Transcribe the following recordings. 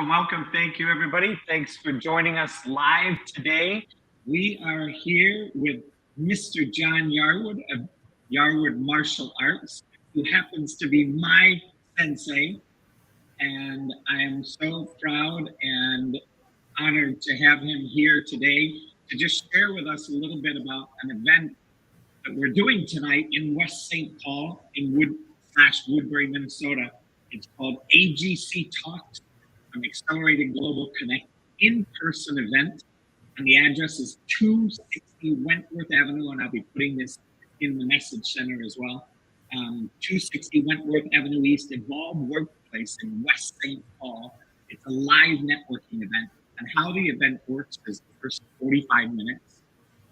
Welcome. Thank you, everybody. Thanks for joining us live today. We are here with Mr. John Yarwood of Yarwood Martial Arts, who happens to be my sensei. And I am so proud and honored to have him here today to just share with us a little bit about an event that we're doing tonight in West St. Paul in Woodbury, Minnesota. It's called AGC Talks, an Accelerated Global Connect in-person event. And the address is 260 Wentworth Avenue, and I'll be putting this in the message center as well. 260 Wentworth Avenue East, Evolve Workplace in West St. Paul. It's a live networking event. And how the event works is the first 45 minutes,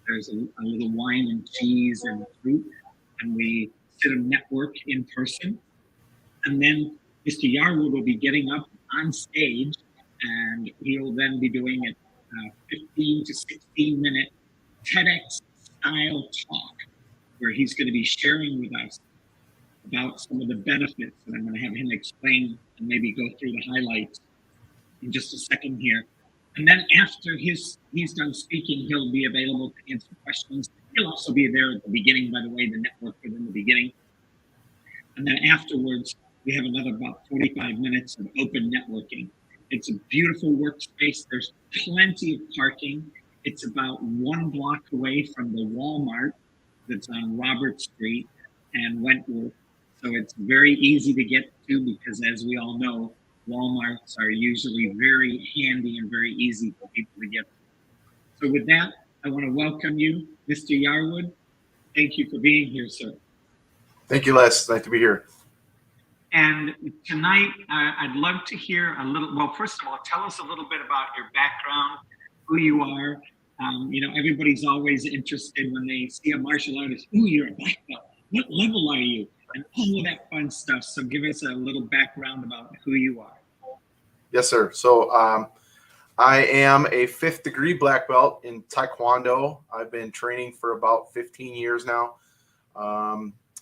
there's a little wine and cheese and fruit, and we sit and network in person. And then Mr. Yarwood will be getting up on stage, and he'll then be doing a 15 to 16 minute TEDx style talk where he's going to be sharing with us about some of the benefits, and I'm going to have him explain and maybe go through the highlights in just a second here. And then after he's done speaking, he'll be available to answer questions. He'll also be there at the beginning, by the way, the network within the beginning. And then afterwards, we have another about 45 minutes of open networking. It's a beautiful workspace. There's plenty of parking. It's about 1 block away from the Walmart that's on Robert Street and Wentworth. So it's very easy to get to because, as we all know, Walmarts are usually very handy and very easy for people to get to. So with that, I want to welcome you, Mr. Yarwood. Thank you for being here, sir. Thank you, Les. Nice to be here. And tonight, I'd love to hear a little, well, first of all, tell us a little bit about your background, who you are. Everybody's always interested when they see a martial artist. Ooh, you're a black belt. What level are you? And all of that fun stuff. So give us a little background about who you are. Yes, sir. So I am a 5th degree black belt in Taekwondo. I've been training for about 15 years now.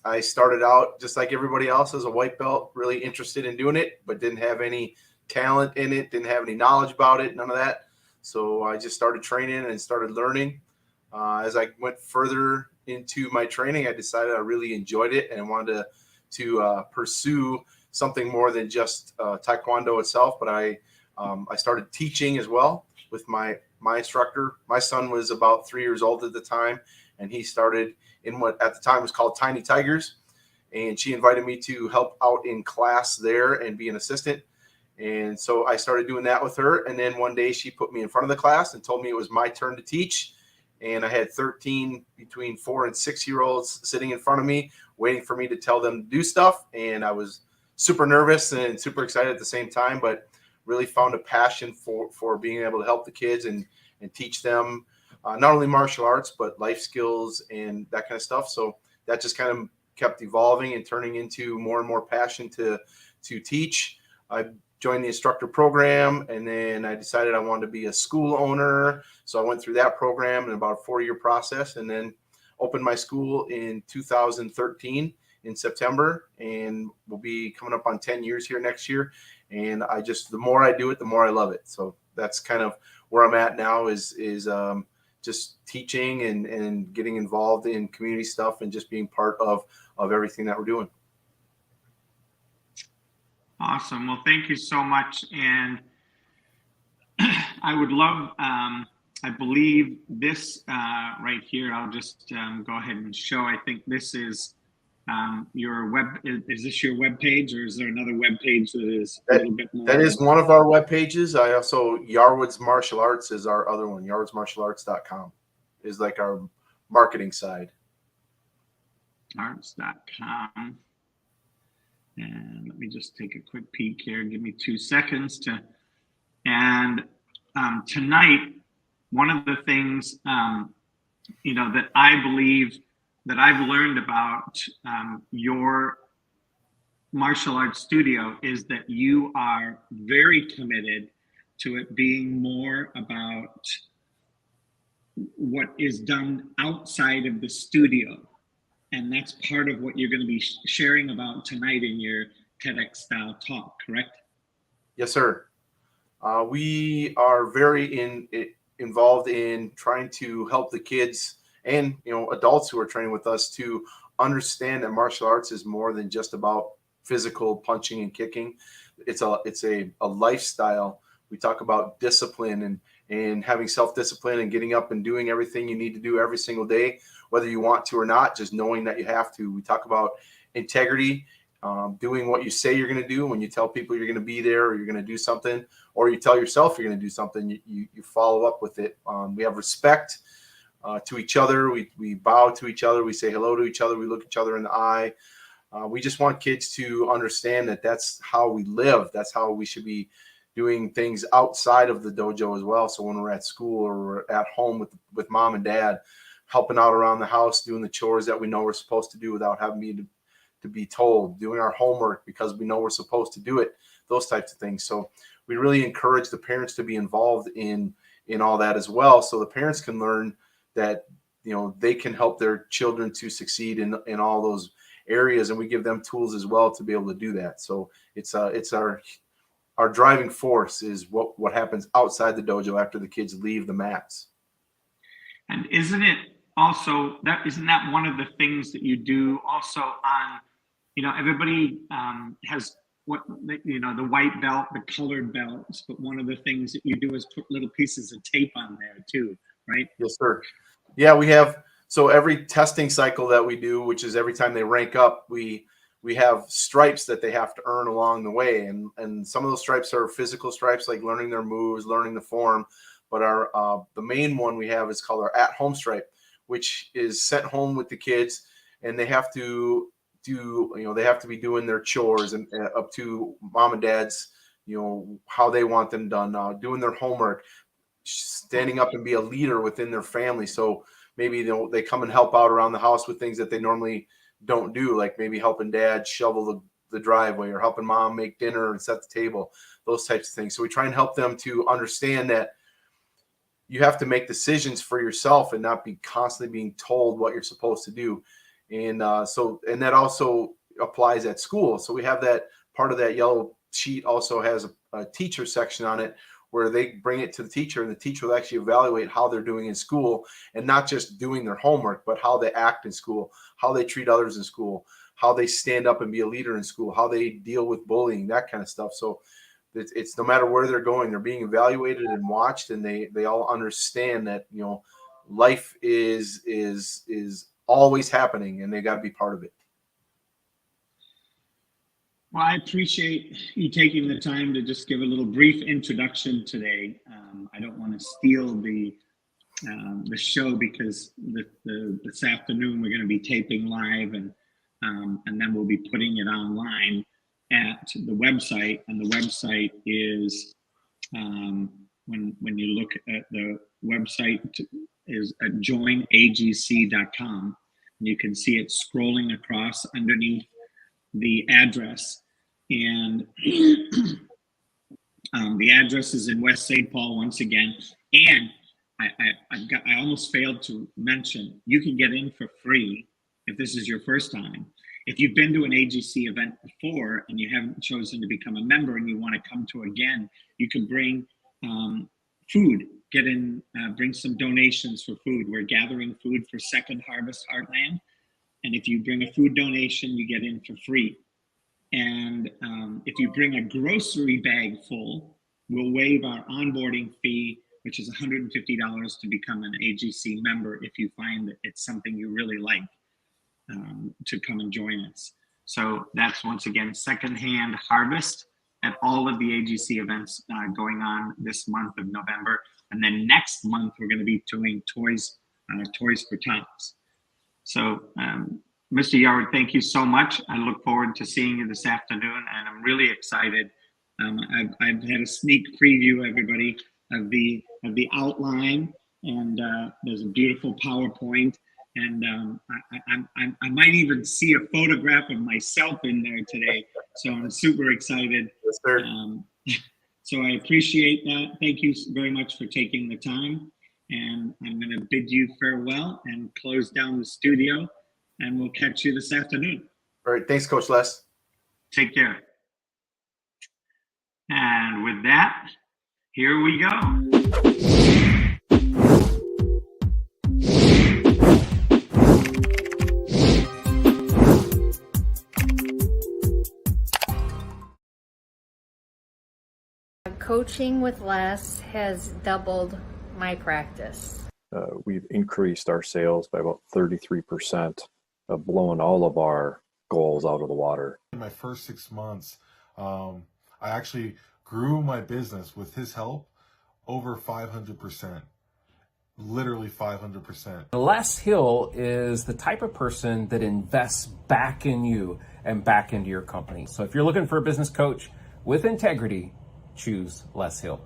I started out just like everybody else as a white belt, really interested in doing it, but didn't have any talent in it, didn't have any knowledge about it, none of that. So I just started training and started learning. As I went further into my training, I decided I really enjoyed it and wanted to pursue something more than just Taekwondo itself. But I started teaching as well with my instructor. My son was about 3 years old at the time, and he started in what at the time was called Tiny Tigers. And she invited me to help out in class there and be an assistant. And so I started doing that with her. And then one day she put me in front of the class and told me it was my turn to teach. And I had 13 between 4 and 6-year-olds sitting in front of me, waiting for me to tell them to do stuff. And I was super nervous and super excited at the same time, but really found a passion for being able to help the kids and teach them not only martial arts, but life skills and that kind of stuff. So that just kind of kept evolving and turning into more and more passion to teach. I joined the instructor program, and then I decided I wanted to be a school owner. So I went through that program in about a 4-year process, and then opened my school in 2013 in September, and we'll be coming up on 10 years here next year. And the more I do it, the more I love it. So that's kind of where I'm at now is just teaching and getting involved in community stuff and just being part of everything that we're doing. Awesome. Well, thank you so much. And I would love, I believe this right here, I'll just go ahead and show. I think this is your web, is this your web page, or is there another web page that is a That little bit more? that is one of our web pages. I also Yarwood's Martial Arts is our other one. Yarwoodsmartialarts.com is like our marketing side. Arts.com. And let me just take a quick peek here. Give me 2 seconds to. And tonight, one of the things that I believe that I've learned about your martial arts studio is that you are very committed to it being more about what is done outside of the studio. And that's part of what you're going to be sharing about tonight in your TEDx style talk, correct? Yes, sir. We are very involved in trying to help the kids and adults who are training with us to understand that martial arts is more than just about physical punching and kicking. It's a lifestyle. We talk about discipline and having self-discipline and getting up and doing everything you need to do every single day, whether you want to or not, just knowing that you have to. We talk about integrity, doing what you say you're going to do. When you tell people you're going to be there or you're going to do something, or you tell yourself you're going to do something, you follow up with it. We have respect to each other. We bow to each other. We say hello to each other. We look each other in the eye. We just want kids to understand that that's how we live. That's how we should be doing things outside of the dojo as well. So when we're at school or we're at home with mom and dad, helping out around the house, doing the chores that we know we're supposed to do without having to be told, doing our homework because we know we're supposed to do it, those types of things. So we really encourage the parents to be involved in all that as well. So the parents can learn that, they can help their children to succeed in all those areas. And we give them tools as well to be able to do that. So it's our driving force is what happens outside the dojo after the kids leave the mats. And isn't that one of the things that you do also on, everybody has the white belt, the colored belts, but one of the things that you do is put little pieces of tape on there too, right? Yes, sir. Yeah, we have. So every testing cycle that we do, which is every time they rank up, we have stripes that they have to earn along the way. And some of those stripes are physical stripes, like learning their moves, learning the form. But the main one we have is called our at-home stripe, which is sent home with the kids, and they have to they have to be doing their chores and up to mom and dad's, how they want them done, doing their homework, standing up and be a leader within their family. So maybe they come and help out around the house with things that they normally don't do, like maybe helping dad shovel the driveway or helping mom make dinner and set the table, those types of things. So we try and help them to understand that you have to make decisions for yourself and not be constantly being told what you're supposed to do. And and that also applies at school. So we have that part of that yellow sheet also has a teacher section on it where they bring it to the teacher, and the teacher will actually evaluate how they're doing in school, and not just doing their homework, but how they act in school, how they treat others in school, how they stand up and be a leader in school, how they deal with bullying, that kind of stuff. So it's no matter where they're going, they're being evaluated and watched, and they all understand that life is always happening, and they got to be part of it. Well, I appreciate you taking the time to just give a little brief introduction today. I don't want to steal the show because this afternoon we're going to be taping live, and then we'll be putting it online at the website. And the website is when you look at the website is at joinagc.com, and you can see it scrolling across underneath the address. And the address is in West St. Paul once again. And I almost failed to mention, you can get in for free if this is your first time. If you've been to an AGC event before and you haven't chosen to become a member and you want to come to again, you can bring food, bring some donations for food. We're gathering food for Second Harvest Heartland. And if you bring a food donation, you get in for free. And if you bring a grocery bag full, we'll waive our onboarding fee, which is $150 to become an AGC member if you find that it's something you really like. to come and join us. So that's once again secondhand harvest at all of the AGC events going on this month of November, and then next month we're going to be doing Toys for Tots. So, Mr. Yarwood, thank you so much. I look forward to seeing you this afternoon, and I'm really excited. I've had a sneak preview, everybody, of the outline, and there's a beautiful PowerPoint, and I might even see a photograph of myself in there today. So I'm super excited. Yes, sir. So I appreciate that. Thank you very much for taking the time. And I'm going to bid you farewell and close down the studio, and we'll catch you this afternoon. All right. Thanks, Coach Les. Take care. And with that, here we go. Coaching with Les has doubled my practice. We've increased our sales by about 33%, blowing all of our goals out of the water. In my first 6 months, I actually grew my business with his help over 500%, literally 500%. Les Hill is the type of person that invests back in you and back into your company. So if you're looking for a business coach with integrity, choose Les Hill.